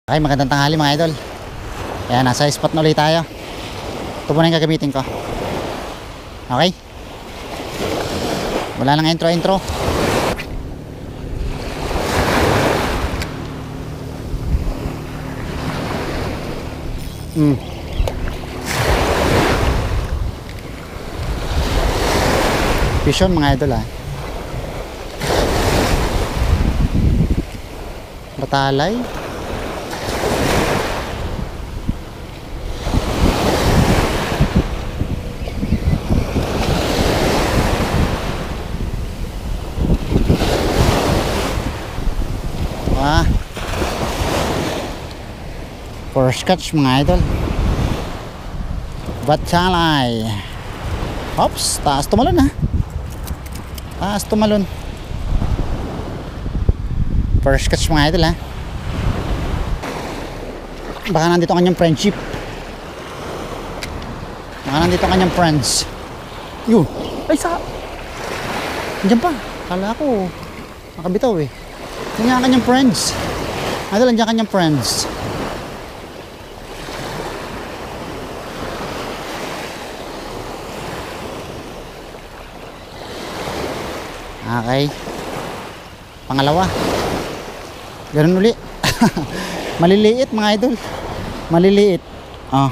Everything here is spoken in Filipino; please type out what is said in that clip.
Okay, magandang tanghali mga idol. Ayan, nasa spot na ulit tayo. Ito muna yung gagamitin ko. Okay, wala nang intro. Vision mga idol ah. Batalay. First catch mga idol. Batalay. Ops, taas tumalon ha. Taas tumalon. First catch mga idol ha. Baka nandito ang kanyang friendship. Baka nandito ang kanyang friends. Yun. Ay sa. Andiyan pa. Kala ko nakabitaw eh. Nandiyan ang kanyang friends. Idol, nandiyan ang kanyang friends. Okay. Pangalawa. Ganun uli. Maliliit mga idol. Maliliit. Oh.